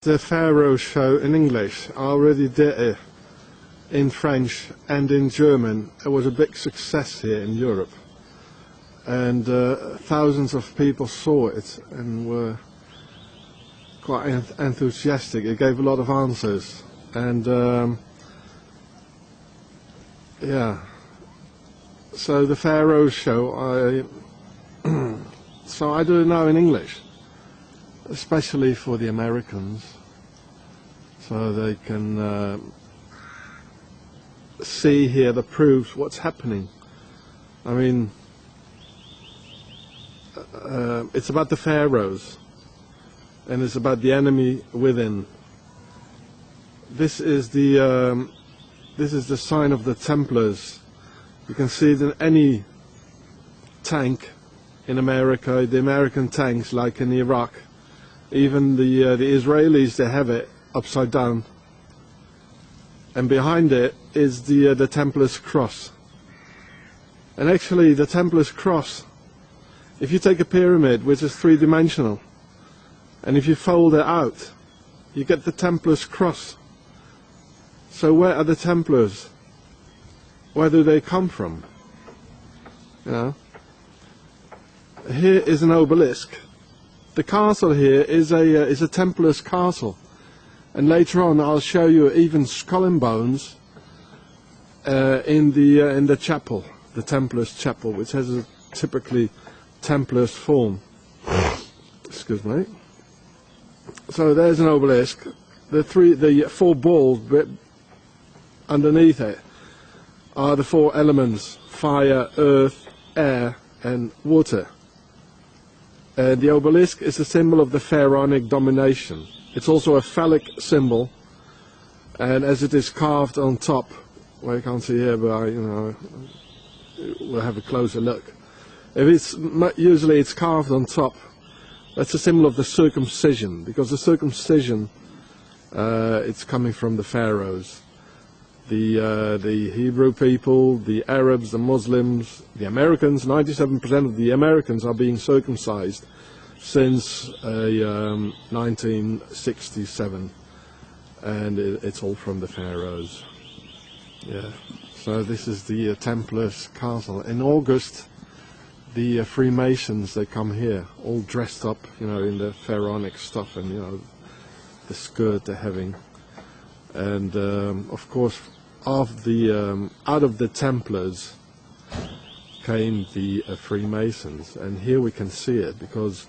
The Pharaoh show in English. I already did it in French and in German. It was a big success here in Europe, and thousands of people saw it and were quite enthusiastic. It gave a lot of answers, and yeah. So the Pharaoh show, so I do it now in English, especially for the Americans, so they can see here the proofs what's happening. I mean, it's about the pharaohs, and it's about the enemy within. This is the sign of the Templars. You can see it in any tank in America, the American tanks, like in Iraq. Even the Israelis, they have it upside down, and behind it is the Templars cross. And actually, the Templars cross, if you take a pyramid which is three-dimensional, and if you fold it out, you get the Templars cross. So where are the Templars? Where do they come from? You know, here is an obelisk. The castle here is a Templar's castle, and later on I'll show you even skull and bones in the chapel, the Templars chapel, which has a typically Templars form. Excuse me. So there's an obelisk. The four balls underneath it are the four elements: fire, earth, air, and water. The obelisk is a symbol of the pharaonic domination. It's also a phallic symbol, and as it is carved on top, well, you can't see here, but we'll have a closer look. Usually it's carved on top. That's a symbol of the circumcision, because the circumcision, it's coming from the pharaohs. The Hebrew people, the Arabs, the Muslims, the Americans, 97% of the Americans are being circumcised since 1967, and it's all from the pharaohs. Yeah. So this is the Templars castle. In August, the Freemasons, they come here, all dressed up, in the pharaonic stuff, and the skirt they're having, and of course, out of the Templars came the Freemasons, and here we can see it, because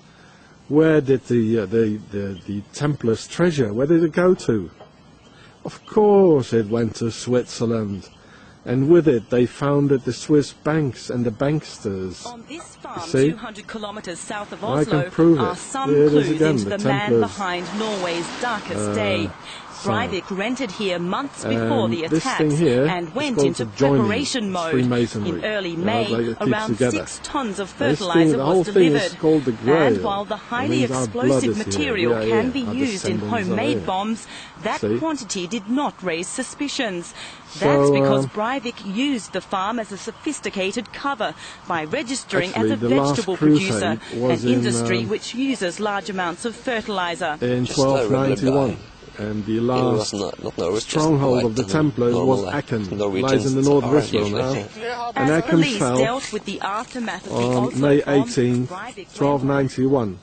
where did the Templars' treasure, where did it go to? Of course it went to Switzerland, and with it they founded the Swiss banks and the banksters. On this farm, see? 200 kilometers south of I Oslo, can prove are it. some There it is clues again, into the man Templars. behind Norway's darkest day. Breivik rented here months before the this attacks thing here and went called into the joining. preparation mode. Freemasonry. In early May, like it keeps around together. 6 tons of This fertilizer thing, the whole was thing delivered. is called the Grail. And while the highly That means our blood explosive is here. material Yeah, can yeah. be Our used in descendants are homemade here. bombs, that See? quantity did not raise suspicions. So, That's because Breivik used the farm as a sophisticated cover by registering Actually, as a the last vegetable crusade producer, was an industry in, which uses large amounts of fertilizer. in Just a regular 1291. guy. And the He last was not Norwegian, stronghold of the Templars was Aachen, lies in the north of Israel now. And As Aachen police fell dealt with the aftermath of the on Oslo May bomb, 18, Breivik 1291.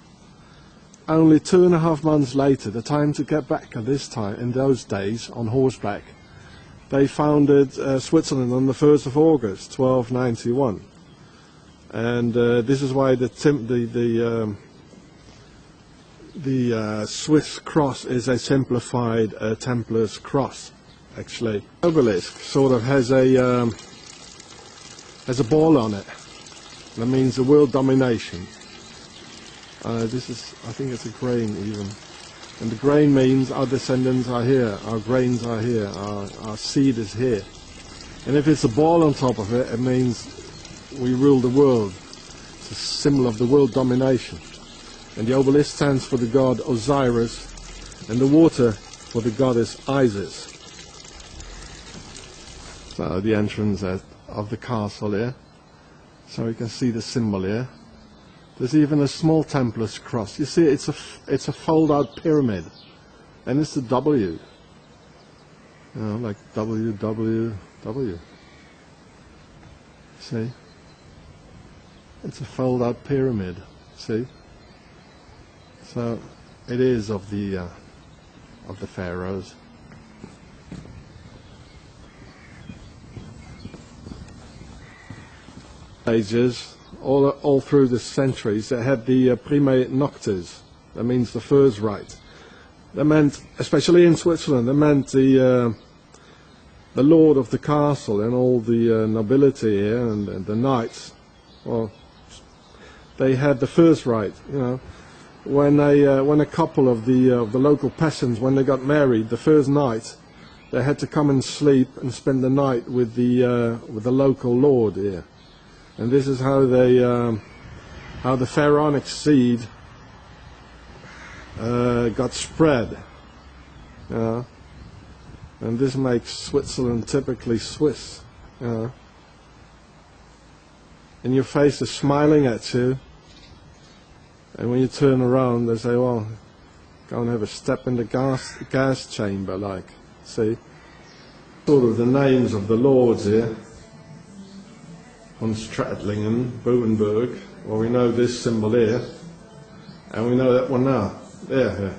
Only 2.5 months later, the time to get back at this time, in those days, on horseback, they founded Switzerland on the 1st of August, 1291. And this is why the Swiss cross is a simplified Templar's cross, actually. Obelisk sort of has a ball on it. That means the world domination. This is, I think it's a grain even. And the grain means our descendants are here, our grains are here, our seed is here. And if it's a ball on top of it, it means we rule the world. It's a symbol of the world domination. And the obelisk stands for the god Osiris, and the water for the goddess Isis. So the entrance of the castle here. So you can see the symbol here. There's even a small Templar's cross. You see, it's a fold-out pyramid. And it's the W. You know, like WWW. See? It's a fold-out pyramid. See? So it is of the pharaohs. Ages, all through the centuries, they had the prime noctes. That means the first right. That meant, especially in Switzerland, that meant the lord of the castle and all the nobility here and the knights. Well, they had the first right. You know, when a couple of the local peasants, when they got married, the first night, they had to come and sleep and spend the night with the local lord here. And this is how how the pharaonic seed got spread. And this makes Switzerland typically Swiss. And your face is smiling at you, and when you turn around, they say, "Well, go and have a step in the gas chamber." Like, see, sort of the names of the lords here. On Stradlingen, Bovenberg. Well, we know this symbol here, and we know that one now. There.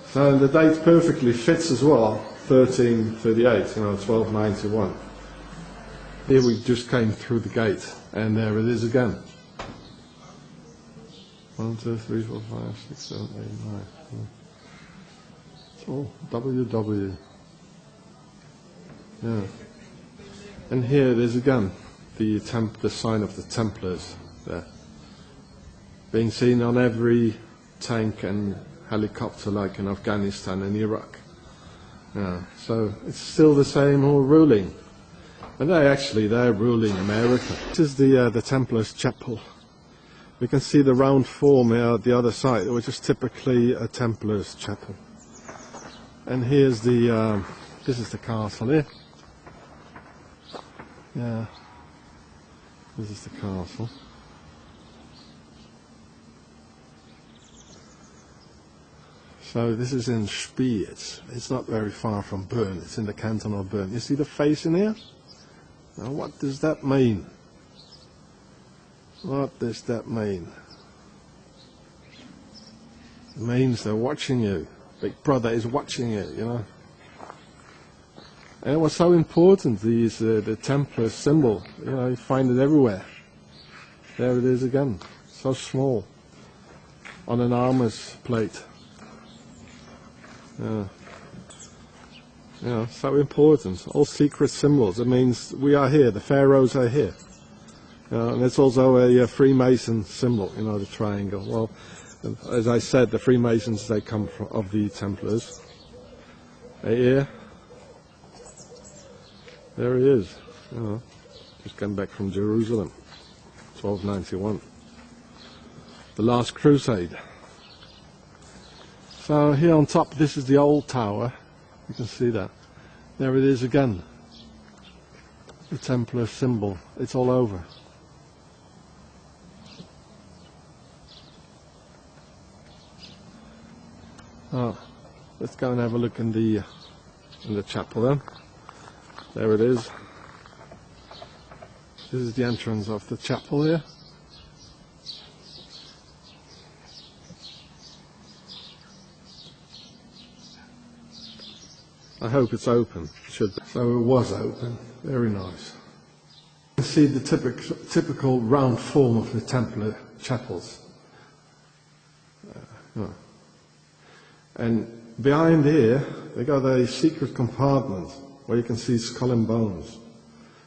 So the date perfectly fits as well. 1338, 1291. Here we just came through the gate, and there it is again. 1, 2, 3, 4, 5, 6, 7, 8, 9. It's all WW. Yeah. And here it is again, the sign of the Templars there, being seen on every tank and helicopter like in Afghanistan and Iraq. Yeah, so it's still the same who are ruling, and they're ruling America. This is the Templars chapel. We can see the round form here at the other side, which is typically a Templars chapel. And here's this is the castle here. Yeah, this is the castle. So this is in Spee. It's not very far from Bern. It's in the canton of Bern. You see the face in here? Now what does that mean? What does that mean? It means they're watching you. Big Brother is watching you, you know. And it was so important, the Templar symbol. You know, you find it everywhere. There it is again, so small, on an armor's plate. Yeah. So important. All secret symbols. It means we are here. The pharaohs are here. And it's also a Freemason symbol. The triangle. Well, as I said, the Freemasons, they come of the Templars. Here. There he is, just came back from Jerusalem, 1291, the last crusade. So here on top, this is the old tower, you can see that. There it is again, the Templar symbol, it's all over. Let's go and have a look in the chapel then. There it is. This is the entrance of the chapel here. I hope it's open. It should be. So it was open. Very nice. You can see the typical round form of the Templar chapels. And behind here, they got a secret compartment where you can see skull and bones,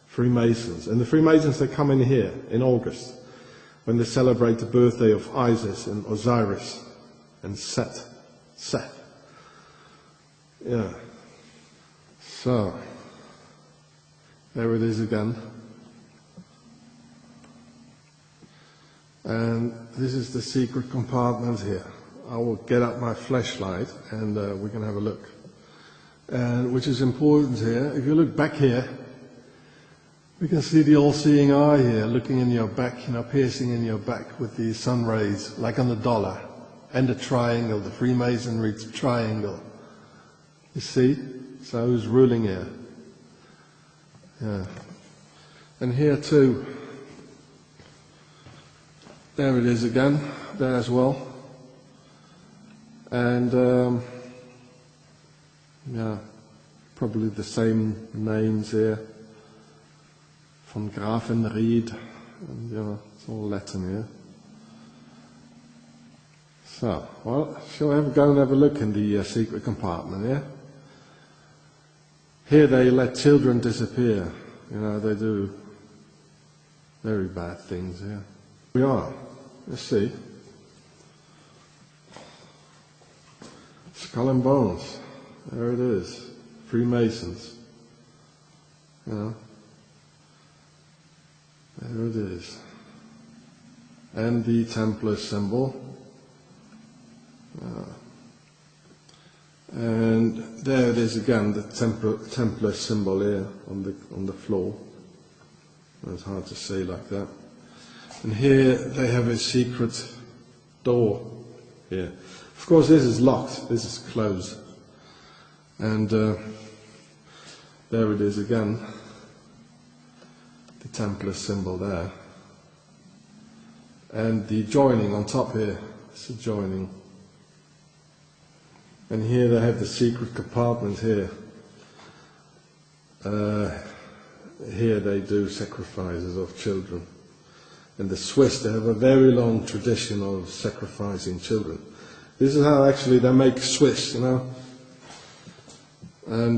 Freemasons. And the Freemasons, they come in here in August when they celebrate the birthday of Isis and Osiris and Seth. Yeah. So, there it is again. And this is the secret compartment here. I will get out my flashlight and we can have a look. And which is important here. If you look back here, we can see the all-seeing eye here, looking in your back, piercing in your back with the sun rays, like on the dollar. And the triangle, the Freemasonry triangle. You see? So who's ruling here? Yeah. And here too. There it is again, there as well. And yeah, probably the same names here. Von Gravenried, and it's all Latin here. So, well, shall we go and have a look in the secret compartment, yeah? Here they let children disappear. They do very bad things here. We are. Let's see. Skull and Bones. There it is. Freemasons. There it is. And the Templar symbol. And there it is again, the Templar symbol here on the floor. It's hard to say like that. And here they have a secret door here. Of course this is locked, this is closed. And there it is again, the Templar symbol there. And the joining on top here, it's a joining. And here they have the secret compartment here. Here they do sacrifices of children. And the Swiss, they have a very long tradition of sacrificing children. This is how actually they make Swiss, And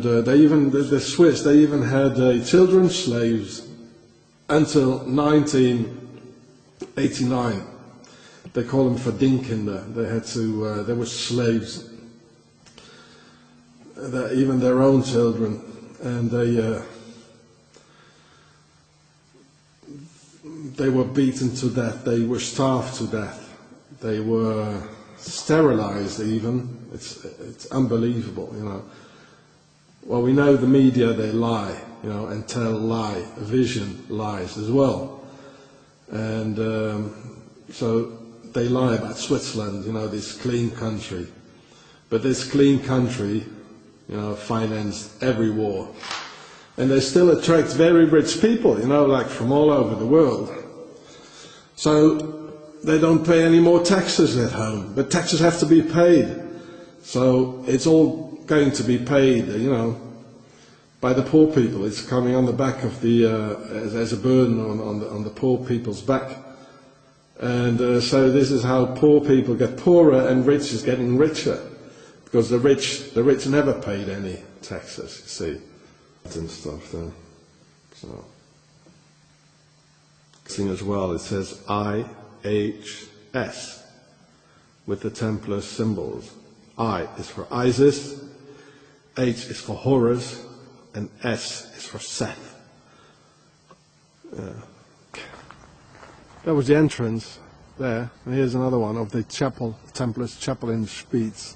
the Swiss, they even had children slaves until 1989. They call them Verdinkinder. They had to, they were slaves. Even their own children, and they were beaten to death, they were starved to death, they were sterilized even. It's unbelievable, Well, we know the media, they lie, and tell lie, vision lies as well. And so they lie about Switzerland, this clean country. But this clean country, financed every war. And they still attract very rich people, like from all over the world. So they don't pay any more taxes at home, but taxes have to be paid. So it's all going to be paid, by the poor people. It's coming on the back of the, as a burden on the poor people's back. And so this is how poor people get poorer and rich is getting richer. Because the rich never paid any taxes, you see, and stuff there. So, thing as well, it says IHS with the Templar symbols. I is for Isis, H is for Horus, and S is for Seth. That was the entrance there, and here's another one of the chapel, Templar's chapel in Spiez.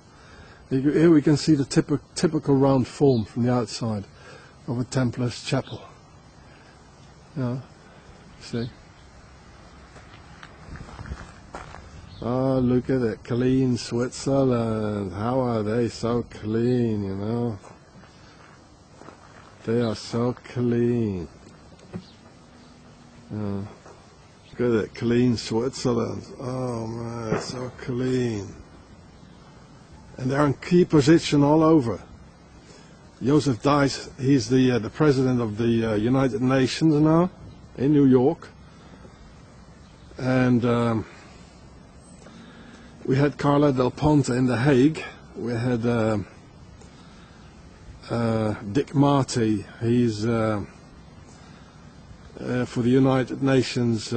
Here we can see the typical round form from the outside of a Templar's chapel. See? Oh, look at it, clean Switzerland. How are they so clean, They are so clean. Look at it, clean Switzerland. Oh man, it's so clean. And they're in key position all over. Joseph Dice, he's the president of the United Nations now, in New York. And we had Carla Del Ponte in The Hague. We had Dick Marty, he's for the United Nations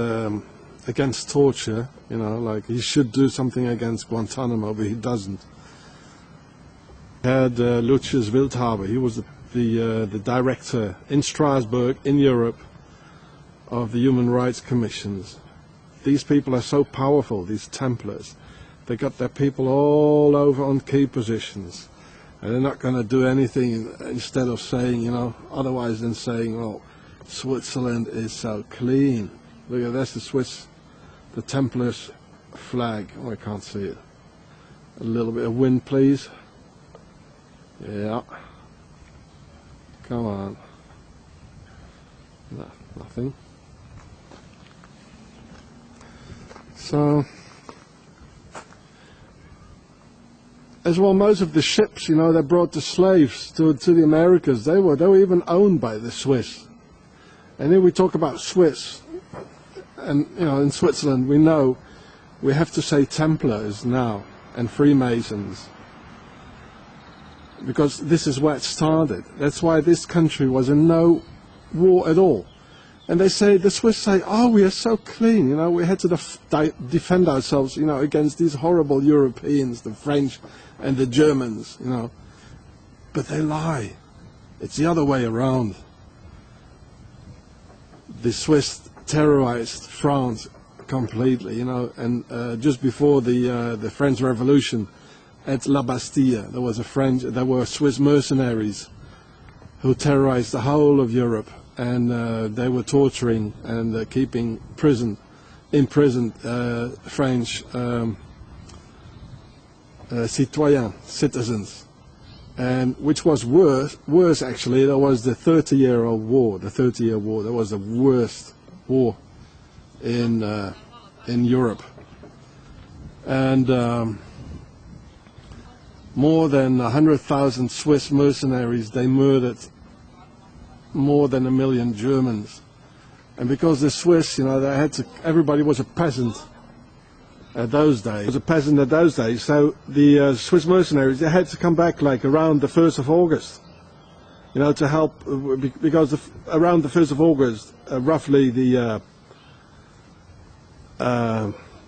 against torture, like he should do something against Guantanamo, but he doesn't. Had Lucius Wildhaber, he was the director in Strasbourg, in Europe, of the Human Rights Commissions. These people are so powerful, these Templars. They got their people all over on key positions. And they're not going to do anything instead of saying, otherwise than saying, oh, Switzerland is so clean. Look at that's the Templars flag. Oh, I can't see it. A little bit of wind, please. Yeah. Come on. No, nothing. So, as well, most of the ships, you know, that brought the slaves to the Americas, they were even owned by the Swiss. And here we talk about Swiss, and you know, in Switzerland we know we have to say Templars now and Freemasons, because this is where it started. That's why this country was in no war at all. And they say, the Swiss say, oh, we are so clean, you know, we had to defend ourselves, you know, against these horrible Europeans, the French and the Germans, you know. But they lie. It's the other way around. The Swiss terrorized France completely, you know, and just before the French Revolution at La Bastille, there were Swiss mercenaries who terrorized the whole of Europe. And they were torturing and keeping imprisoned French citizens, and which was worse actually. There was the 30-year War. The 30-year War. That was the worst war in Europe, and more than 100,000 Swiss mercenaries. They murdered more than 1 million Germans. And because the Swiss, you know, they had to, everybody was a peasant at those days. So the Swiss mercenaries, they had to come back like around the 1st of August, you know, to help, because around the 1st of August, roughly the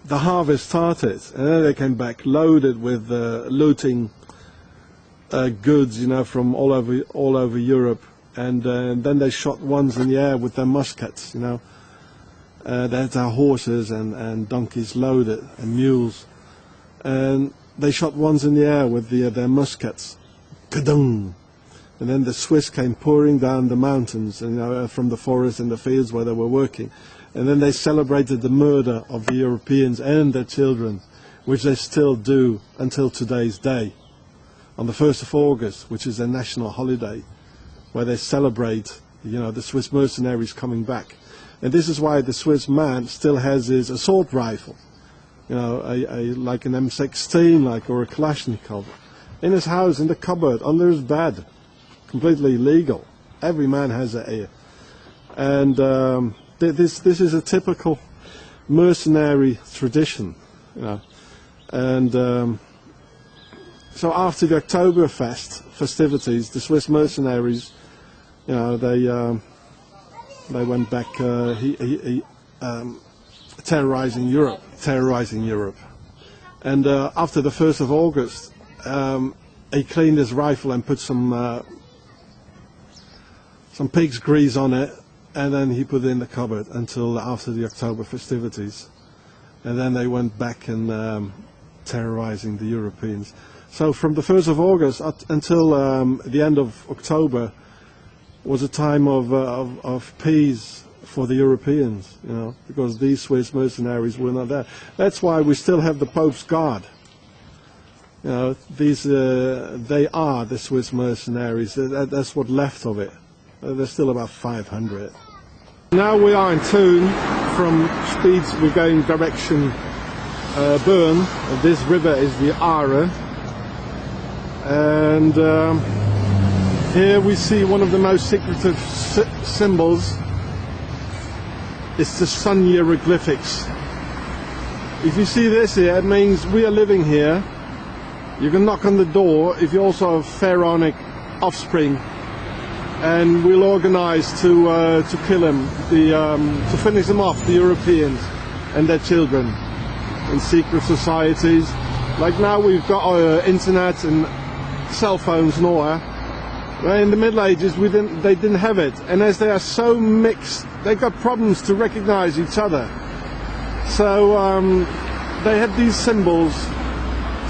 harvest started, and then they came back loaded with looting goods, you know, from all over Europe. And then they shot ones in the air with their muskets, you know. They had their horses and donkeys loaded, and mules. And they shot ones in the air with their muskets. Kadung! And then the Swiss came pouring down the mountains, you know, from the forest and the fields where they were working. And then they celebrated the murder of the Europeans and their children, which they still do until today's day. On the 1st of August, which is their national holiday, where they celebrate, you know, the Swiss mercenaries coming back. And this is why the Swiss man still has his assault rifle, you know, like an M16, or a Kalashnikov, in his house, in the cupboard, under his bed, completely legal. Every man has it. And this is a typical mercenary tradition, you know. And so after the Oktoberfest festivities, the Swiss mercenaries, you know, they went back terrorizing Europe. And after the 1st of August, he cleaned his rifle and put some pig's grease on it, and then he put it in the cupboard until after the October festivities. And then they went back and terrorizing the Europeans. So from the 1st of August until the end of October was a time of peace for the Europeans, you know, because these Swiss mercenaries were not there. That's why we still have the Pope's Guard. You know, they are the Swiss mercenaries. That's what left of it. There's still about 500. Now we are in Thun. From Speeds we're going direction Bern. This river is the Aare. And here we see one of the most secretive symbols. It's the sun hieroglyphics. If you see this here, it means we are living here. You can knock on the door if you also have pharaonic offspring, and we'll organize to kill him, to finish them off, the Europeans and their children, in secret societies. Like now we've got internet and cell phones and all that. In the Middle Ages they didn't have it, and as they are so mixed, they got problems to recognize each other. So they had these symbols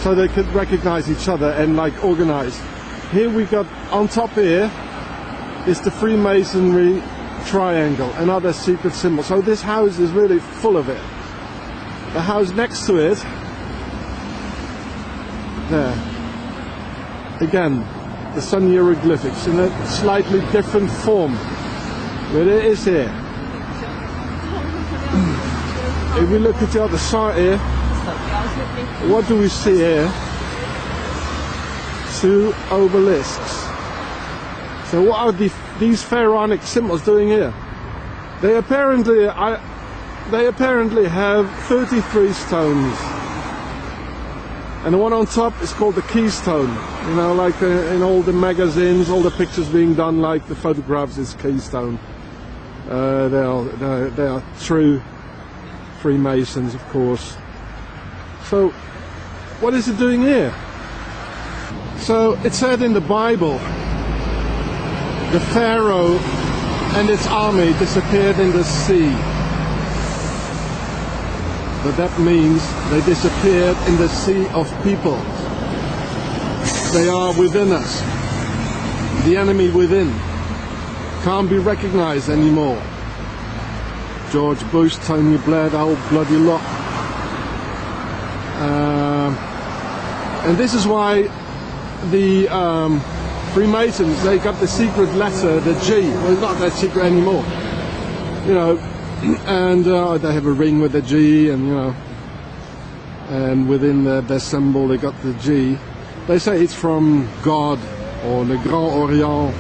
so they could recognize each other and like organize. Here we got on top here is the Freemasonry triangle, another secret symbol. So this house is really full of it. The house next to it there. Again, the sun hieroglyphics in a slightly different form. But it is here. If we look at the other side here, what do we see here? Two obelisks. So what are these pharaonic symbols doing here? They apparently have 33 stones. And the one on top is called the keystone. You know, like in all the magazines, all the pictures being done, like the photographs is keystone. They are true Freemasons, of course. So, what is it doing here? So, it said in the Bible, the Pharaoh and its army disappeared in the sea. But that means they disappeared in the sea of people. They are within us. The enemy within can't be recognized anymore. George Bush, Tony Blair, the whole bloody lot. And this is why the Freemasons, they got the secret letter, the G. Well, it's not that secret anymore. You know, and they have a ring with the G, and you know, and within their symbol they got the G. They say it's from God or Le Grand Orient,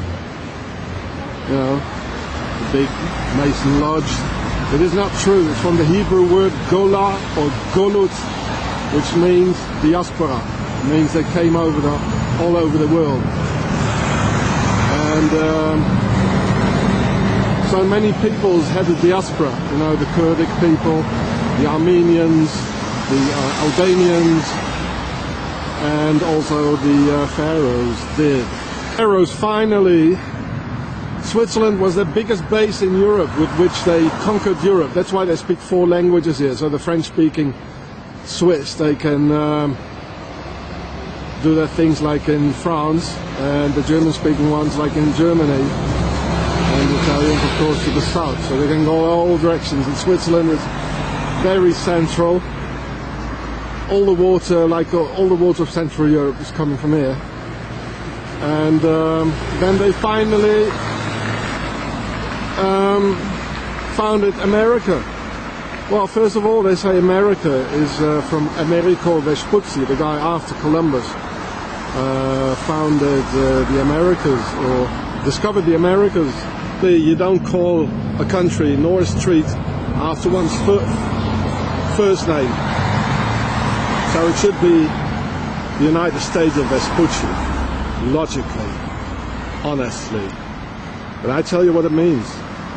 you know, the big Mason lodge. It is not true. It's from the Hebrew word Gola or Golut, which means diaspora. It means they came over all over the world. And so many peoples had a diaspora. You know, the Kurdic people, the Armenians, the Albanians, and also the Pharaohs did. Pharaohs finally. Switzerland was the biggest base in Europe with which they conquered Europe. That's why they speak 4 languages here. So the French-speaking Swiss, they can do their things like in France, and the German-speaking ones like in Germany, and the Italians, of course, to the south. So they can go all directions. And Switzerland is very central. All the water, like all the water of Central Europe, is coming from here. And then they finally founded America. Well, first of all, they say America is from Americo Vespucci, the guy after Columbus founded the Americas, or discovered the Americas. You don't call a country nor a street after one's first name. So it should be the United States of Vespucci, logically, honestly. But I tell you what it means.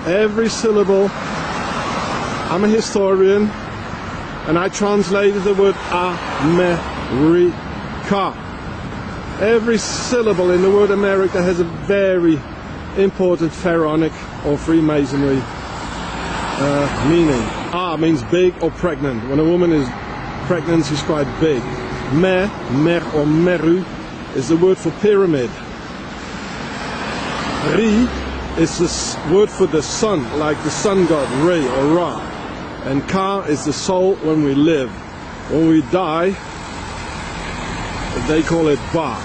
Every syllable, I'm a historian, and I translated the word America. Every syllable in the word America has a very important pharaonic or Freemasonry meaning. A means big or pregnant. When a woman is pregnant, she's quite big. Mer or meru is the word for pyramid. Ri is the word for the sun, like the sun god Re or Ra. And Ka is the soul when we live. When we die, they call it Ba.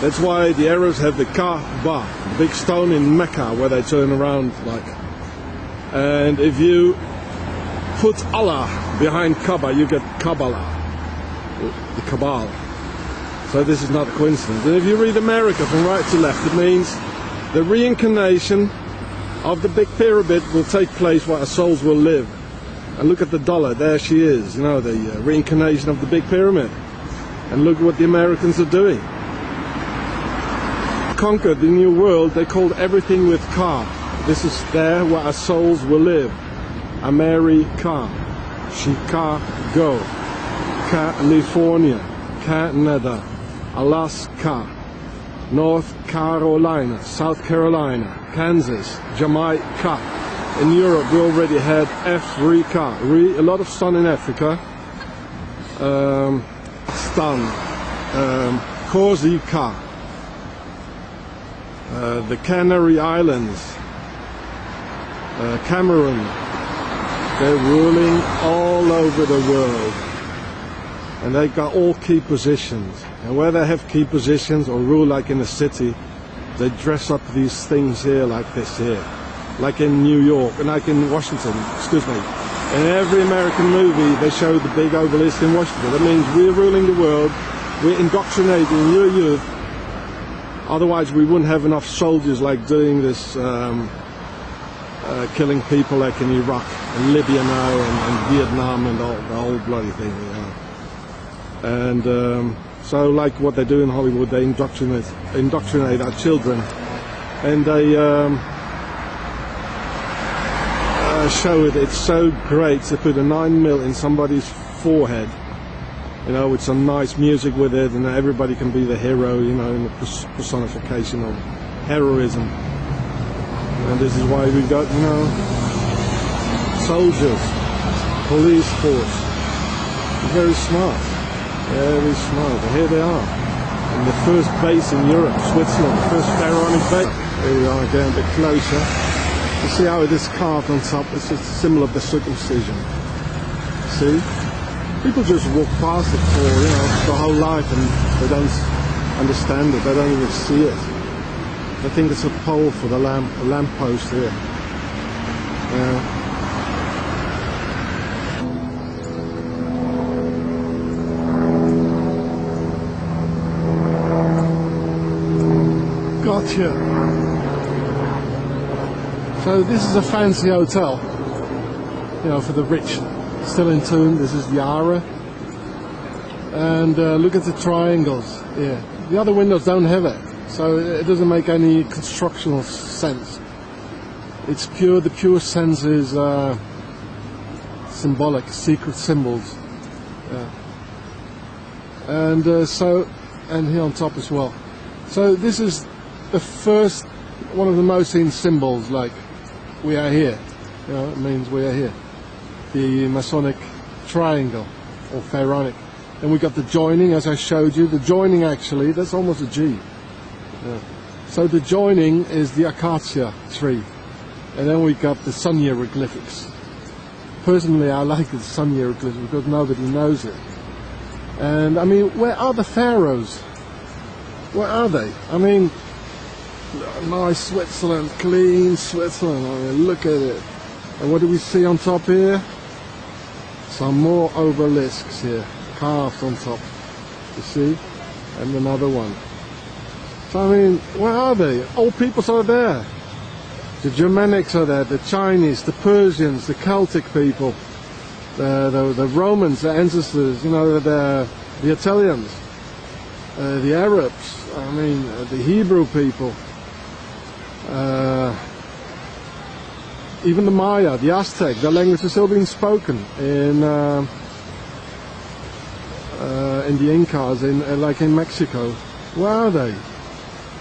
That's why the Arabs have the Kaaba, the big stone in Mecca where they turn around like. And if you put Allah behind Kaaba, you get Kabbalah, the Kabbalah. So this is not a coincidence. And if you read America from right to left, it means the reincarnation of the big pyramid will take place where our souls will live. And look at the dollar, there she is, you know, the reincarnation of the big pyramid. And look what the Americans are doing. Conquered the new world, they called everything with Ka. This is there where our souls will live. America, Chicago, California, Canada, Alaska, North Carolina, South Carolina, Kansas, Jamaica. In Europe we already had Africa, a lot of sun in Africa. Corsica, the Canary Islands, Cameroon. They're ruling all over the world. and they got all key positions. And where they have key positions or rule, like in the city, they dress up these things here like this here, like in New York and like in Washington. Excuse me. In every American movie, they show the big obelisk in Washington. That means we're ruling the world. We're indoctrinating your youth. Otherwise, we wouldn't have enough soldiers like doing this, killing people like in Iraq and Libya now and Vietnam and all, the whole bloody thing. You know. And so, like what they do in Hollywood, they indoctrinate our children, and they show it. It's so great to put a 9mm in somebody's forehead, you know, with some nice music with it, and everybody can be the hero, you know, in the personification of heroism. And this is why we got, you know, soldiers, police force. Very smart, very smart. And here they are, in the first base in Europe, Switzerland, the first pharaonic base. Here we are again, a bit closer. You see how it is carved on top? It's just a symbol of the circumcision. See? People just walk past it for, you know, their whole life, and they don't understand it. They don't even see it. They think it's a pole for the lamppost here. Gotcha. So this is a fancy hotel, you know, for the rich. Still in tune. This is the Ara. And look at the triangles here. The other windows don't have it, so it doesn't make any constructional sense. It's pure, the pure sense is symbolic, secret symbols. Yeah. And and here on top as well. So this is the first, one of the most seen symbols, like we are here. You know, it means we are here. The Masonic triangle, or pharaonic. And we got the joining, as I showed you. The joining, actually, that's almost a G. Yeah. So the joining is the acacia tree. And then we got the sun hieroglyphics. Personally, I like the sun hieroglyphics because nobody knows it. And I mean, where are the pharaohs? Where are they? I mean, nice Switzerland, clean Switzerland. I mean, look at it. And what do we see on top here? Some more obelisks here, carved on top. You see? And another one. So I mean, where are they? All peoples are there. The Germanics are there, the Chinese, the Persians, the Celtic people, the Romans, the ancestors, you know, the Italians, the Arabs, I mean, the Hebrew people, even the Maya, the Aztec. The language is still being spoken in the Incas, like in Mexico. Where are they?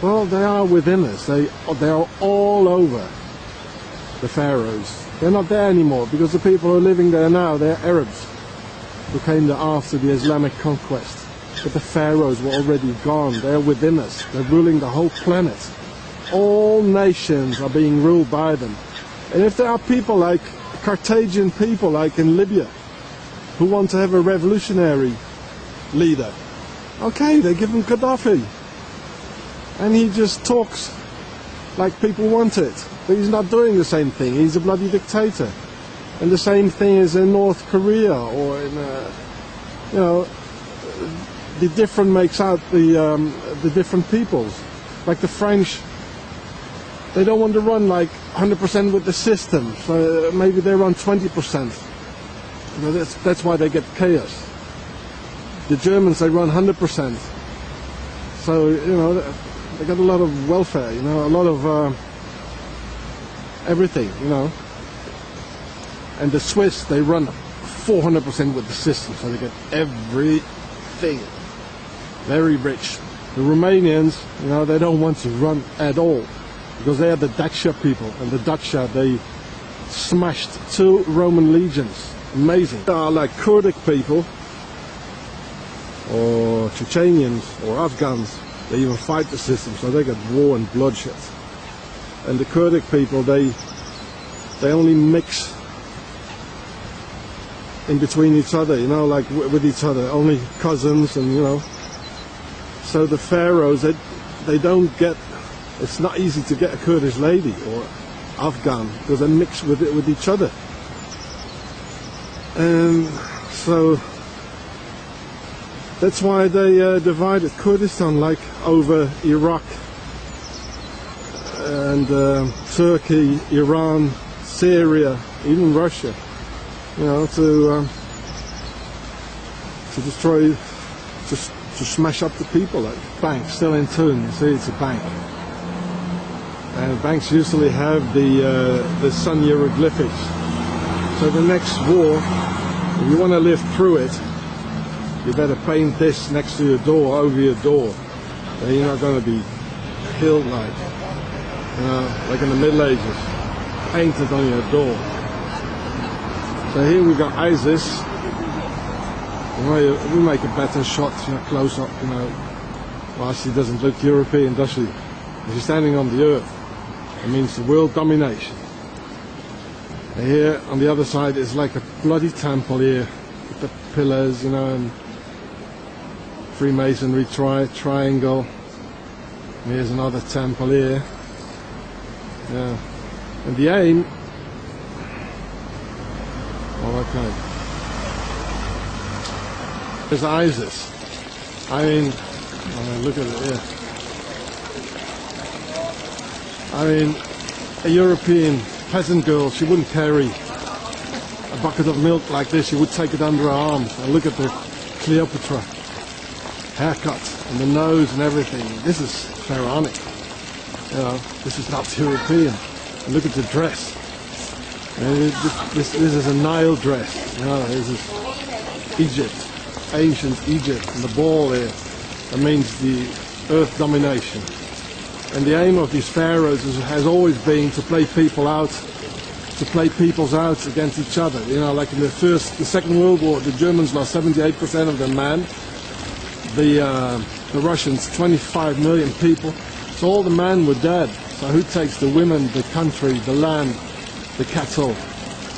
Well, they are within us. They are all over the pharaohs. They're not there anymore because the people who are living there now, they're Arabs who came there after the Islamic conquest. But the pharaohs were already gone. They're within us. They're ruling the whole planet. All nations are being ruled by them. And if there are people like Carthaginian people, like in Libya, who want to have a revolutionary leader, okay, they give him Gaddafi. And he just talks like people want it. But he's not doing the same thing. He's a bloody dictator. And the same thing is in North Korea, or in, you know, the different makes out the different peoples. Like the French, they don't want to run like 100% with the system. So maybe they run 20%. You know, that's why they get chaos. The Germans, they run 100%. So, you know, they got a lot of welfare, you know, a lot of everything, you know. And the Swiss, they run 400% with the system, so they get everything. Very rich. The Romanians, you know, they don't want to run at all because they are the Dacia people, and the Dacia, they smashed 2 Roman legions. Amazing. They are like Kurdic people, or Chechenians, or Afghans. They even fight the system, so they get war and bloodshed. And the Kurdic people, they only mix in between each other, you know, like with each other, only cousins, and you know. So the pharaohs, they don't get. It's not easy to get a Kurdish lady or Afghan because they mix with each other. And so that's why they divided Kurdistan, like over Iraq and Turkey, Iran, Syria, even Russia, you know, to destroy, to smash up the people. Like bank still in tune. You see, it's a bank, and banks usually have the sun hieroglyphics. So the next war, if you want to live through it, you better paint this next to your door, over your door. Then you're not going to be killed like in the Middle Ages. Paint it on your door. So here we got ISIS. You know, we make a better shot, you know, close up, you know. Well, she doesn't look European, does she? If she's standing on the earth, it means the world domination. And here on the other side is like a bloody temple here, with the pillars, you know, and Freemasonry triangle. And here's another temple here. Yeah. And the aim. Oh, okay. There's ISIS. I mean, look at it here. I mean, a European peasant girl, she wouldn't carry a bucket of milk like this. She would take it under her arm. And look at the Cleopatra haircut and the nose and everything. This is pharaonic. You know, this is not European. And look at the dress. This is a Nile dress. You know, this is Egypt, ancient Egypt, and the ball here. That means the earth domination. And the aim of these pharaohs has always been to play people out, to play peoples out against each other. You know, like in the Second World War, the Germans lost 78% of their men. The Russians, 25 million people. So all the men were dead. So who takes the women, the country, the land, the cattle,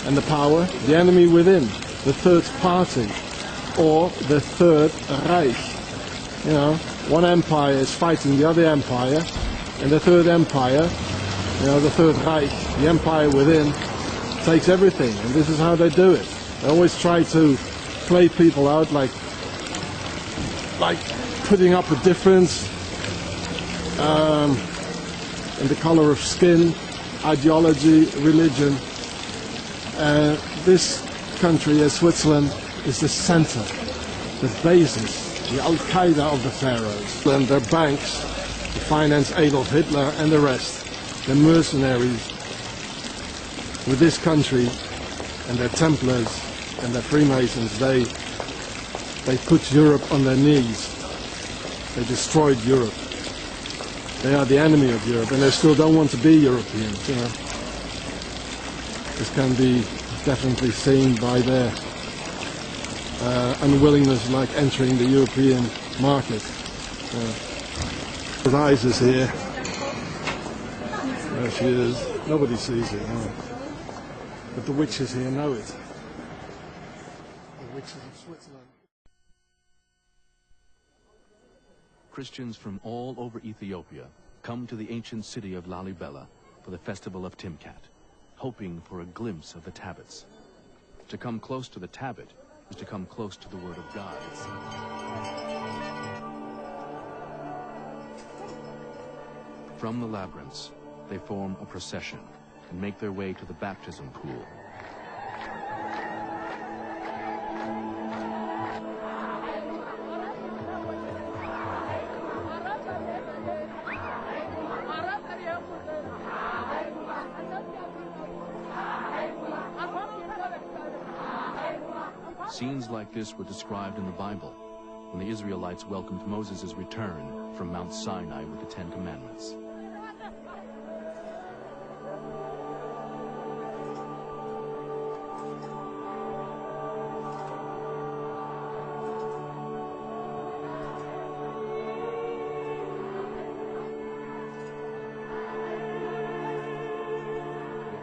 and the power? The enemy within, the third party, or the Third Reich. You know, one empire is fighting the other empire, and the third empire, you know, the Third Reich, the empire within, takes everything. And this is how they do it. They always try to play people out, like putting up a difference in the color of skin, ideology, religion. This country, Switzerland, is the center, the basis, the Al-Qaeda of the pharaohs. And their banks to finance Adolf Hitler and the rest, the mercenaries with this country, and their Templars and their Freemasons. They put Europe on their knees. They destroyed Europe. They are the enemy of Europe, and they still don't want to be Europeans, you know. This can be definitely seen by their unwillingness, like entering the European market. There's ISIS here. There she is. Nobody sees it, no. But the witches here know it. The witches of Switzerland. Christians from all over Ethiopia come to the ancient city of Lalibela for the festival of Timkat, hoping for a glimpse of the tablets. To come close to the tablet is to come close to the Word of God. From the labyrinths, they form a procession and make their way to the baptism pool. Scenes like this were described in the Bible when the Israelites welcomed Moses' return from Mount Sinai with the Ten Commandments.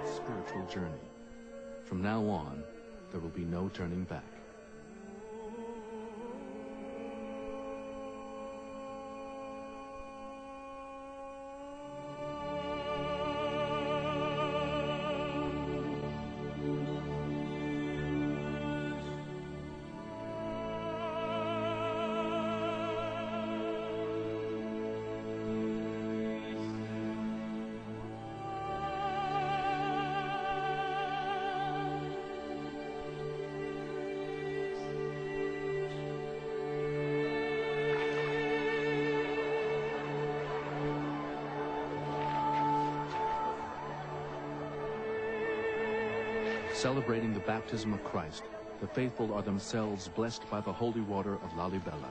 Spiritual journey. From now on, there will be no turning back. Celebrating the baptism of Christ, the faithful are themselves blessed by the holy water of Lalibela.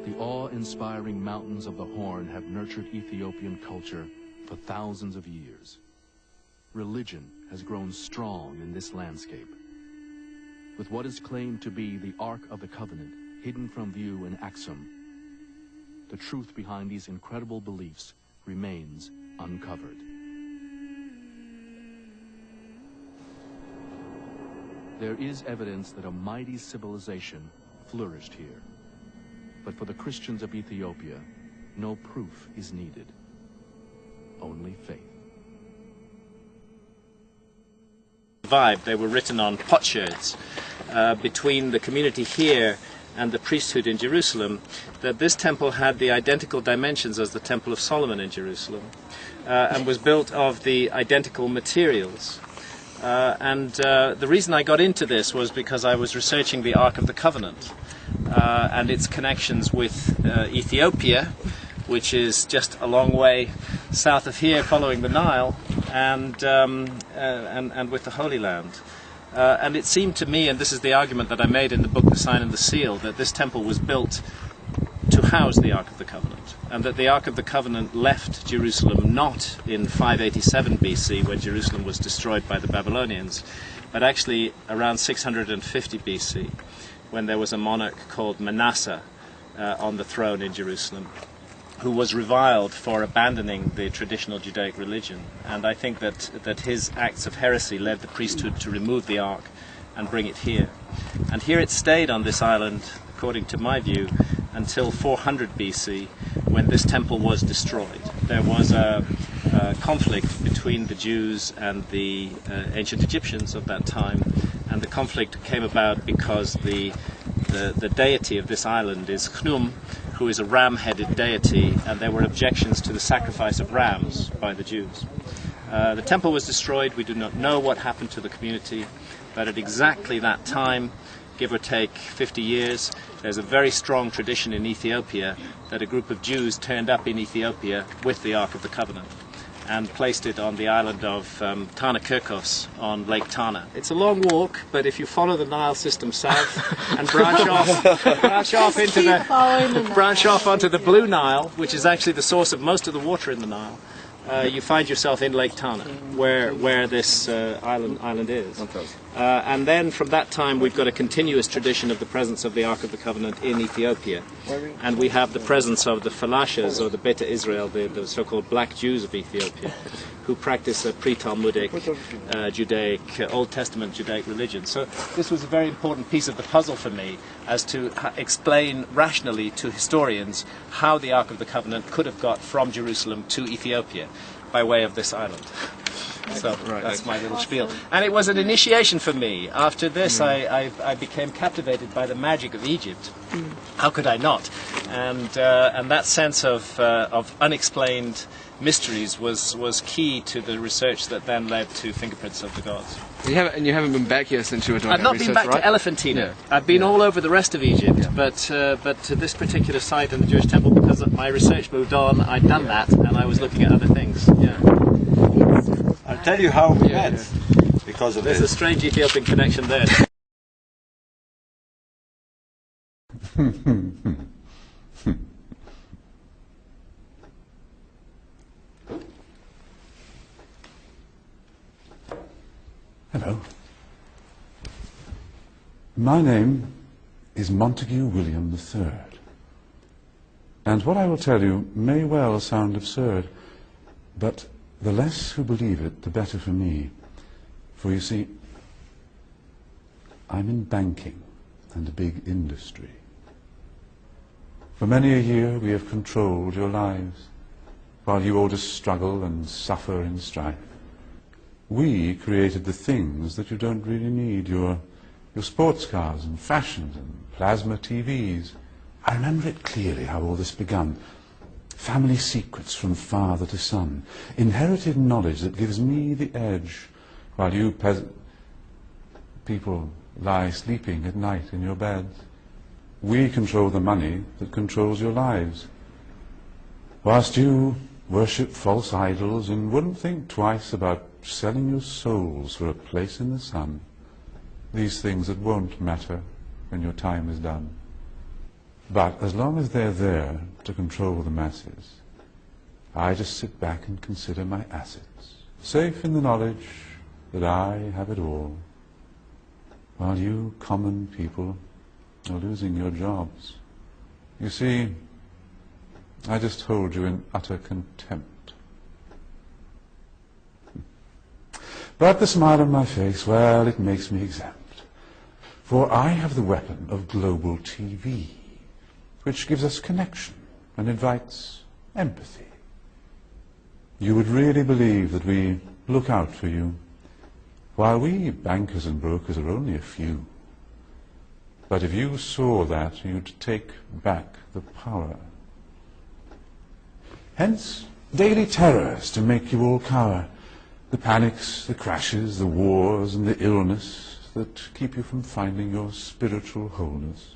The awe-inspiring mountains of the Horn have nurtured Ethiopian culture for thousands of years. Religion has grown strong in this landscape. With what is claimed to be the Ark of the Covenant hidden from view in Aksum, the truth behind these incredible beliefs remains uncovered. There is evidence that a mighty civilization flourished here. But for the Christians of Ethiopia, no proof is needed, only faith. They were written on potsherds between the community here and the priesthood in Jerusalem, that this temple had the identical dimensions as the Temple of Solomon in Jerusalem and was built of the identical materials. The reason I got into this was because I was researching the Ark of the Covenant and its connections with Ethiopia, which is just a long way south of here following the Nile, and with the Holy Land. And it seemed to me, and this is the argument that I made in the book The Sign and the Seal, that this temple was built to house the Ark of the Covenant, and that the Ark of the Covenant left Jerusalem not in 587 BC when Jerusalem was destroyed by the Babylonians, but actually around 650 BC when there was a monarch called Manasseh on the throne in Jerusalem, who was reviled for abandoning the traditional Judaic religion. And I think that his acts of heresy led the priesthood to remove the Ark and bring it here. And here it stayed on this island, according to my view, until 400 BC, when this temple was destroyed. There was a conflict between the Jews and the ancient Egyptians of that time, and the conflict came about because the deity of this island is Khnum, who is a ram-headed deity, and there were objections to the sacrifice of rams by the Jews. The temple was destroyed. We do not know what happened to the community, but at exactly that time, give or take 50 years, there's a very strong tradition in Ethiopia that a group of Jews turned up in Ethiopia with the Ark of the Covenant and placed it on the island of Tana Kirkos on Lake Tana. It's a long walk, but if you follow the Nile system south and branch off onto the Blue Nile, which is actually the source of most of the water in the Nile, you find yourself in Lake Tana, where this island is. And then from that time we've got a continuous tradition of the presence of the Ark of the Covenant in Ethiopia. And we have the presence of the Falashas, or the Beta Israel, the so-called black Jews of Ethiopia, who practice a pre-Talmudic Judaic, Old Testament Judaic religion. So this was a very important piece of the puzzle for me, as to explain rationally to historians how the Ark of the Covenant could have got from Jerusalem to Ethiopia by way of this island. So that's my little spiel. And it was an initiation for me. After this, I became captivated by the magic of Egypt. How could I not? And that sense of unexplained mysteries was key to the research that then led to Fingerprints of the Gods. You haven't been back here since you were doing I've not research, been back right? to Elephantina. I've been all over the rest of Egypt, but to this particular site in the Jewish temple, because my research moved on, I'd done that, and I was looking at other things. Yeah. I'll tell you how we met because of There's this. a strange Ethiopian connection there. Hello. My name is Montague William III. And what I will tell you may well sound absurd, but the less who believe it, the better for me. For you see, I'm in banking and a big industry. For many a year we have controlled your lives, while you all just struggle and suffer in strife. We created the things that you don't really need, your sports cars and fashions and plasma TVs. I remember it clearly how all this began. Family secrets from father to son, inherited knowledge that gives me the edge, while you people lie sleeping at night in your beds. We control the money that controls your lives, whilst you worship false idols and wouldn't think twice about selling your souls for a place in the sun. These things that won't matter when your time is done. But as long as they're there to control the masses, I just sit back and consider my assets, safe in the knowledge that I have it all, while you common people are losing your jobs. You see, I just hold you in utter contempt. But the smile on my face, well, it makes me exempt. For I have the weapon of global TV, which gives us connection and invites empathy. You would really believe that we look out for you, while we bankers and brokers are only a few. But if you saw that, you'd take back the power. Hence, daily terrors to make you all cower. The panics, the crashes, the wars, and the illness that keep you from finding your spiritual wholeness.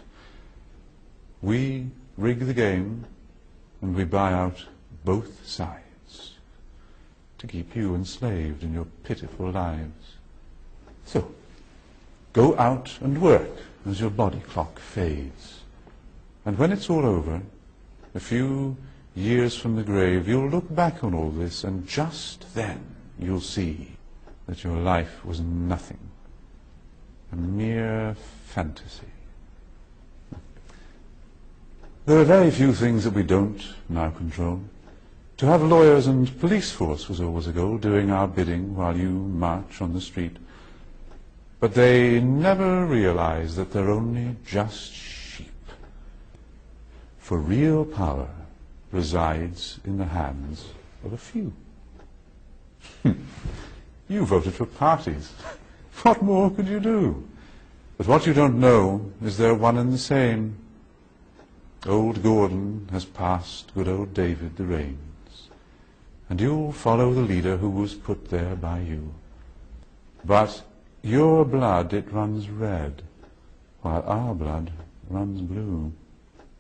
We rig the game, and we buy out both sides to keep you enslaved in your pitiful lives. So, go out and work as your body clock fades. And when it's all over, a few years from the grave, you'll look back on all this, and just then you'll see that your life was nothing, a mere fantasy. There are very few things that we don't now control. To have lawyers and police force was always a goal, doing our bidding while you march on the street. But they never realize that they're only just sheep. For real power resides in the hands of a few. You voted for parties. What more could you do? But what you don't know is they're one and the same. Old Gordon has passed good old David the reins, and you'll follow the leader who was put there by you. But your blood, it runs red, while our blood runs blue.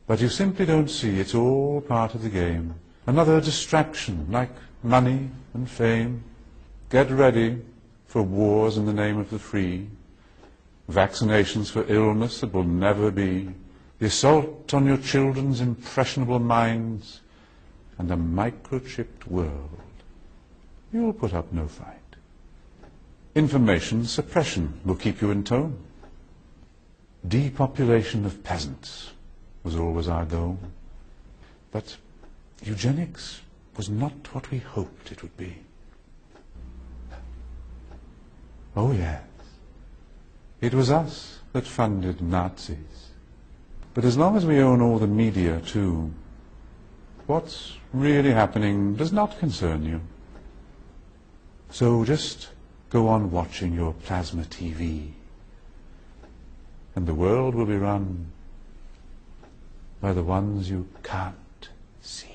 But you simply don't see it's all part of the game. Another distraction, like money and fame. Get ready for wars in the name of the free, vaccinations for illness that will never be, the assault on your children's impressionable minds, and a microchipped world. You'll put up no fight. Information suppression will keep you in tone. Depopulation of peasants was always our goal. But eugenics was not what we hoped it would be. Oh yes, it was us that funded Nazis. But as long as we own all the media too, what's really happening does not concern you. So just go on watching your plasma TV, and the world will be run by the ones you can't see.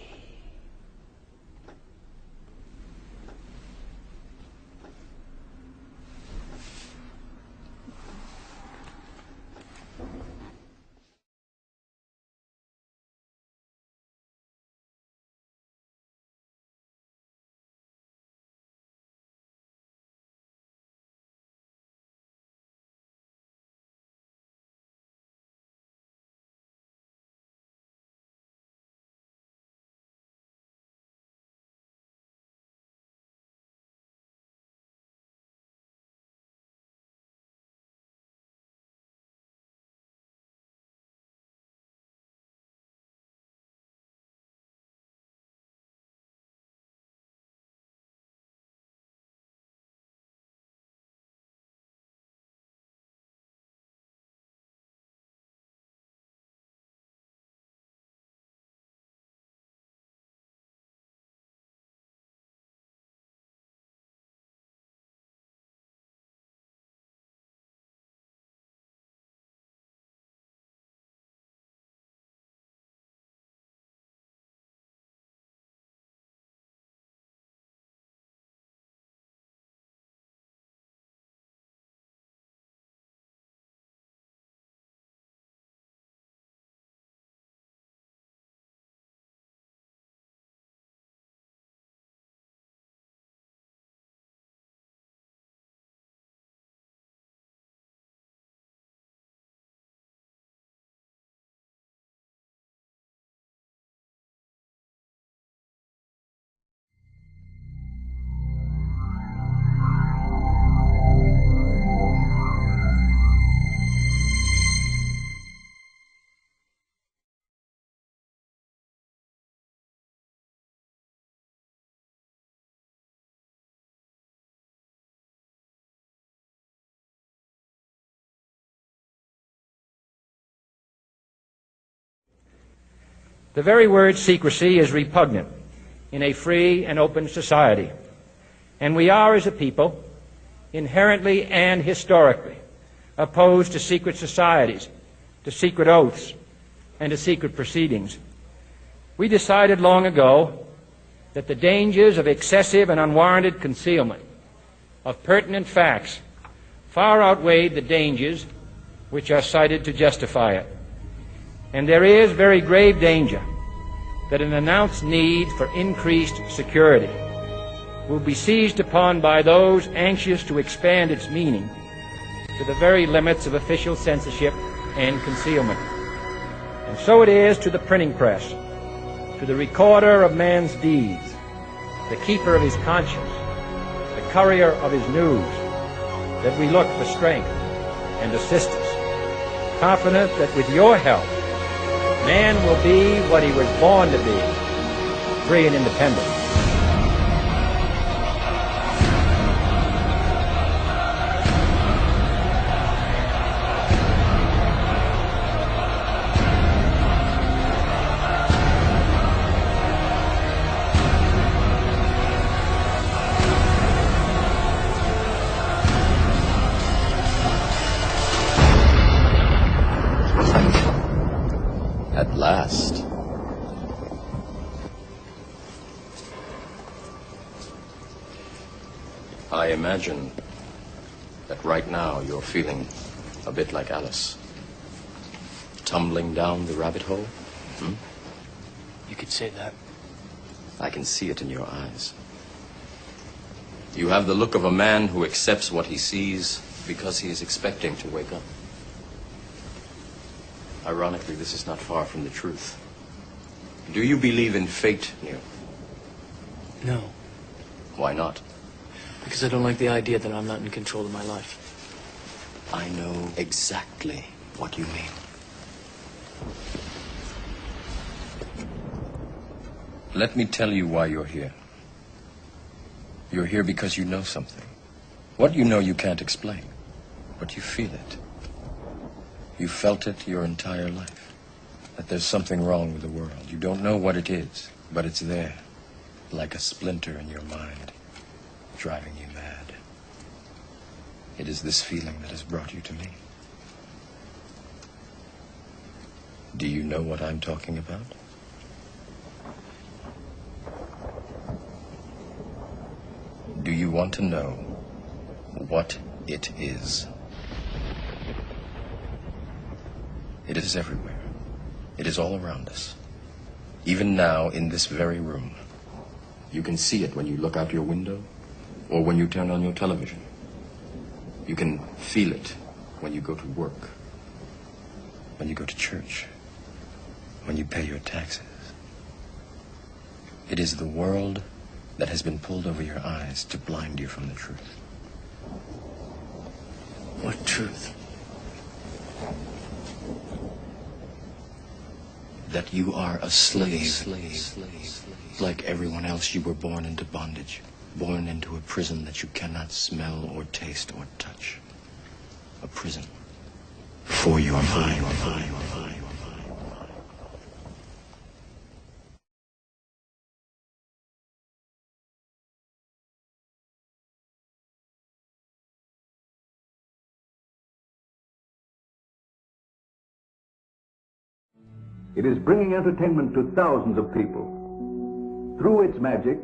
The very word secrecy is repugnant in a free and open society, and we are, as a people, inherently and historically opposed to secret societies, to secret oaths, and to secret proceedings. We decided long ago that the dangers of excessive and unwarranted concealment of pertinent facts far outweighed the dangers which are cited to justify it. And there is very grave danger that an announced need for increased security will be seized upon by those anxious to expand its meaning to the very limits of official censorship and concealment. And so it is to the printing press, to the recorder of man's deeds, the keeper of his conscience, the courier of his news, that we look for strength and assistance, confident that with your help, man will be what he was born to be, free and independent. At last. I imagine that right now you're feeling a bit like Alice. Tumbling down the rabbit hole? You could say that. I can see it in your eyes. You have the look of a man who accepts what he sees because he is expecting to wake up. Ironically, this is not far from the truth. Do you believe in fate, Neil? No. Why not? Because I don't like the idea that I'm not in control of my life. I know exactly what you mean. Let me tell you why you're here. You're here because you know something. What you know you can't explain, but you feel it. You felt it your entire life, that there's something wrong with the world. You don't know what it is, but it's there, like a splinter in your mind, driving you mad. It is this feeling that has brought you to me. Do you know what I'm talking about? Do you want to know what it is? It is everywhere. It is all around us. Even now, in this very room. You can see it when you look out your window or when you turn on your television. You can feel it when you go to work, when you go to church, when you pay your taxes. It is the world that has been pulled over your eyes to blind you from the truth. What truth? That you are a slave. Like everyone else, you were born into bondage, born into a prison that you cannot smell or taste or touch. A prison for your mind. It is bringing entertainment to thousands of people. Through its magic,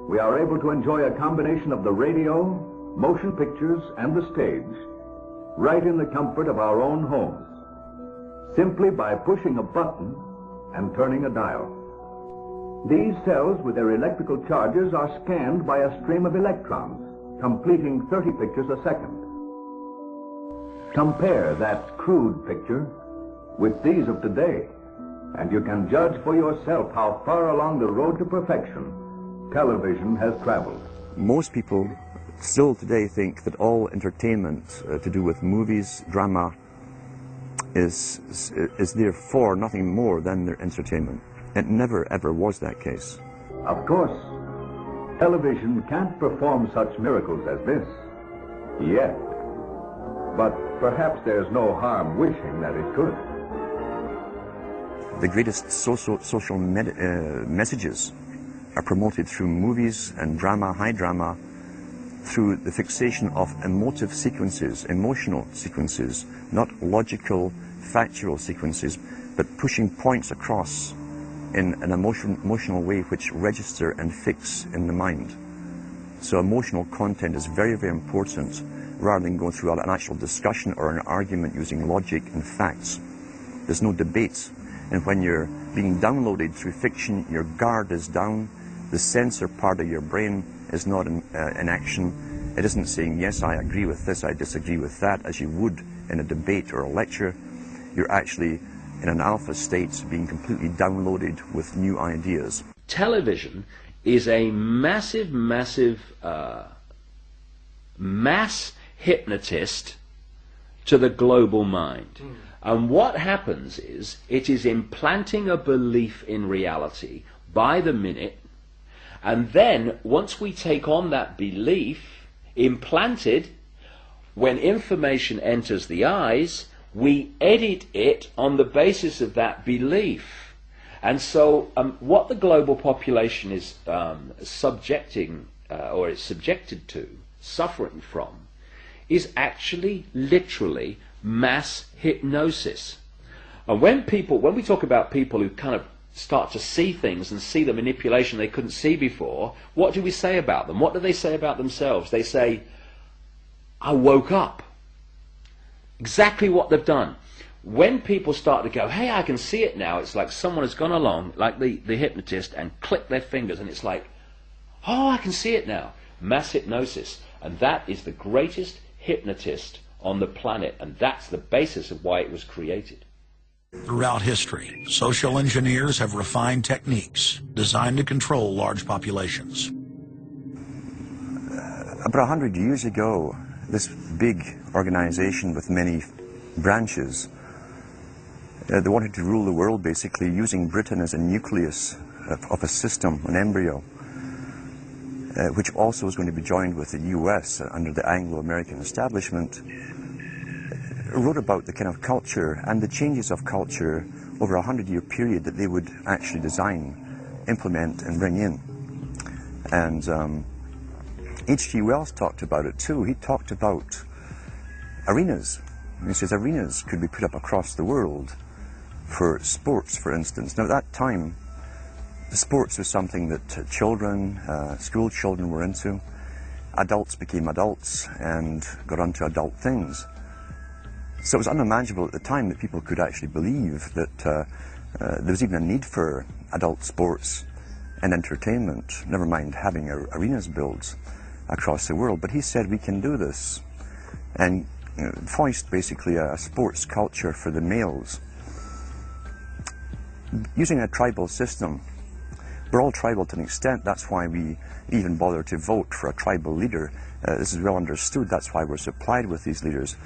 we are able to enjoy a combination of the radio, motion pictures, and the stage, right in the comfort of our own homes, simply by pushing a button and turning a dial. These cells with their electrical charges are scanned by a stream of electrons, completing 30 pictures a second. Compare that crude picture with these of today, and you can judge for yourself how far along the road to perfection television has traveled. Most people still today think that all entertainment to do with movies, drama, is therefore nothing more than their entertainment. It never ever was that case. Of course, television can't perform such miracles as this, yet. But perhaps there's no harm wishing that it could. The greatest social messages are promoted through movies and drama, high drama, through the fixation of emotive sequences, emotional sequences, not logical, factual sequences, but pushing points across in an emotional way which register and fix in the mind. So emotional content is very, very important, rather than going through an actual discussion or an argument using logic and facts. There's no debate. And when you're being downloaded through fiction, your guard is down, the censor part of your brain is not in action. It isn't saying, yes, I agree with this, I disagree with that, as you would in a debate or a lecture. You're actually in an alpha state, being completely downloaded with new ideas. Television is a massive, massive mass hypnotist to the global mind. And what happens is, it is implanting a belief in reality by the minute, and then once we take on that belief implanted, when information enters the eyes, we edit it on the basis of that belief. And so what the global population is subjected to, suffering from, is actually literally mass hypnosis. And when we talk about people who kind of start to see things and see the manipulation they couldn't see before, what do we say about them? What do they say about themselves? They say, I woke up. Exactly what they've done. When people start to go, hey, I can see it now, it's like someone has gone along, like the hypnotist, and clicked their fingers, and it's like, oh, I can see it now. Mass hypnosis. And that is the greatest hypnotist on the planet, and that's the basis of why it was created. Throughout history, social engineers have refined techniques designed to control large populations. About 100 years ago, this big organization with many branches, they wanted to rule the world basically using Britain as a nucleus of a system, an embryo, which also was going to be joined with the US under the Anglo-American establishment, wrote about the kind of culture and the changes of culture over a 100-year period that they would actually design, implement and bring in. And H.G. Wells talked about it too. He talked about arenas. He says arenas could be put up across the world for sports, for instance. Now at that time, sports was something that children, school children were into. Adults became adults and got onto adult things. So it was unimaginable at the time that people could actually believe that there was even a need for adult sports and entertainment, never mind having arenas built across the world. But he said we can do this, and foist basically a sports culture for the males. Using a tribal system, we're all tribal to an extent, that's why we even bother to vote for a tribal leader. This is well understood, that's why we're supplied with these leaders.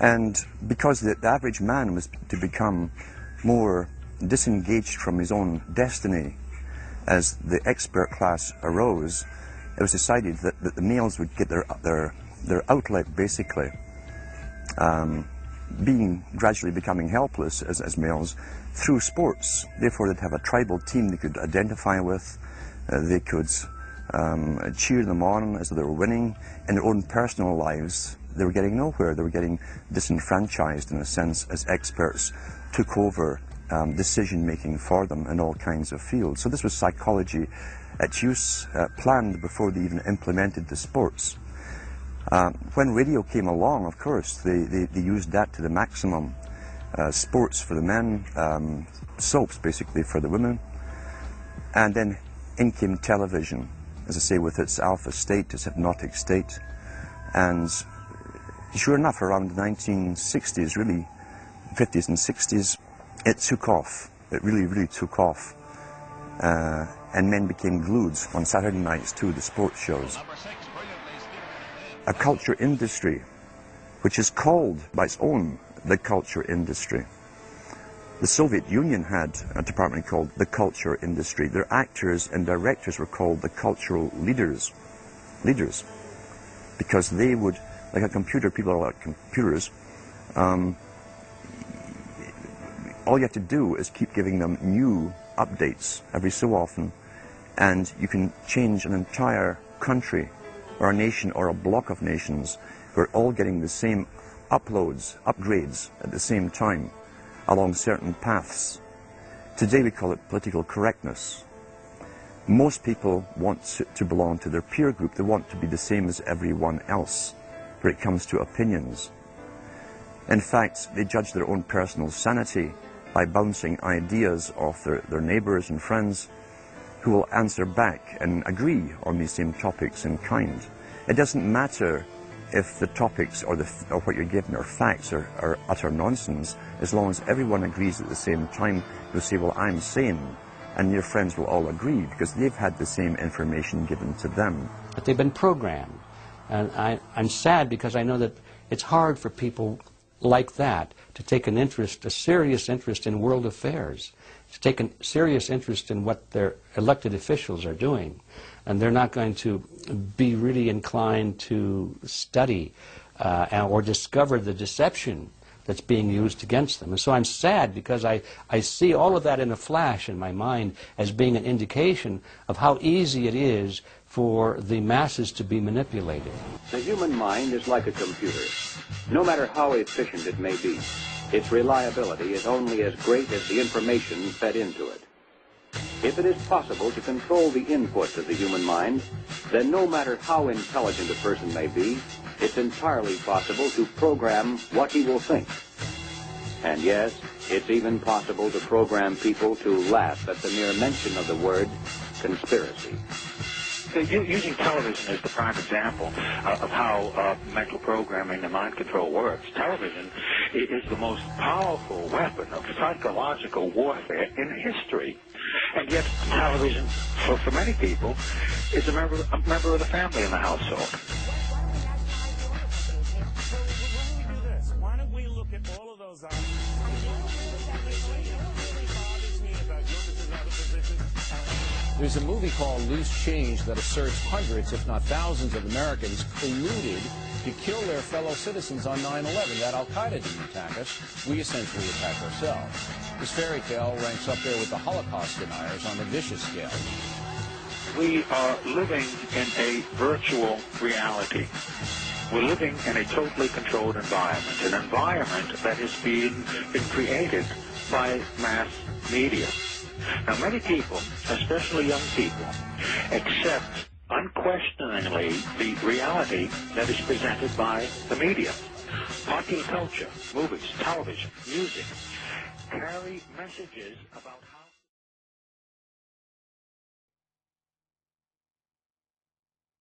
And because the average man was to become more disengaged from his own destiny as the expert class arose, it was decided that the males would get their outlet basically, gradually becoming helpless as males through sports. Therefore they'd have a tribal team they could identify with, they could cheer them on as they were winning. In their own personal lives they were getting nowhere, they were getting disenfranchised in a sense as experts took over decision making for them in all kinds of fields. So this was psychology at use, planned before they even implemented the sports. When radio came along, of course, they used that to the maximum. Sports for the men, soaps basically for the women, and then in came television, as I say, with its alpha state, its hypnotic state. And sure enough, around the 1960s, really, 50s and 60s, it took off. It really, really took off. And men became glued on Saturday nights to the sports shows. A culture industry, which is called by its own the culture industry. The Soviet Union had a department called the culture industry. Their actors and directors were called the cultural leaders, because they would, like a computer, people are like computers, All you have to do is keep giving them new updates every so often, and you can change an entire country or a nation or a block of nations who are all getting the same upgrades at the same time along certain paths. Today we call it political correctness. Most people want to belong to their peer group. They want to be the same as everyone else when it comes to opinions. In fact, they judge their own personal sanity by bouncing ideas off their neighbors and friends who will answer back and agree on these same topics in kind. It doesn't matter if the topics or what you're given are facts or utter nonsense, as long as everyone agrees at the same time. You'll say, well, I'm sane, and your friends will all agree because they've had the same information given to them. But they've been programmed, and I'm sad because I know that it's hard for people like that to take an interest, a serious interest in world affairs, to take a serious interest in what their elected officials are doing. And they're not going to be really inclined to study or discover the deception that's being used against them. And so I'm sad because I see all of that in a flash in my mind as being an indication of how easy it is for the masses to be manipulated. The human mind is like a computer. No matter how efficient it may be, its reliability is only as great as the information fed into it. If it is possible to control the inputs of the human mind, then no matter how intelligent a person may be, it's entirely possible to program what he will think. And yes, it's even possible to program people to laugh at the mere mention of the word conspiracy. Using television as the prime example of how mental programming and mind control works, television is the most powerful weapon of psychological warfare in history. And yet television, for many people, is a member of the family in the household. Why don't we look at all of those There's a movie called Loose Change that asserts hundreds, if not thousands, of Americans colluded to kill their fellow citizens on 9/11. That Al-Qaeda didn't attack us. We essentially attacked ourselves. This fairy tale ranks up there with the Holocaust deniers on the vicious scale. We are living in a virtual reality. We're living in a totally controlled environment, an environment that is being created by mass media. Now, many people, especially young people, accept unquestioningly the reality that is presented by the media. Popular culture, movies, television, music, carry messages about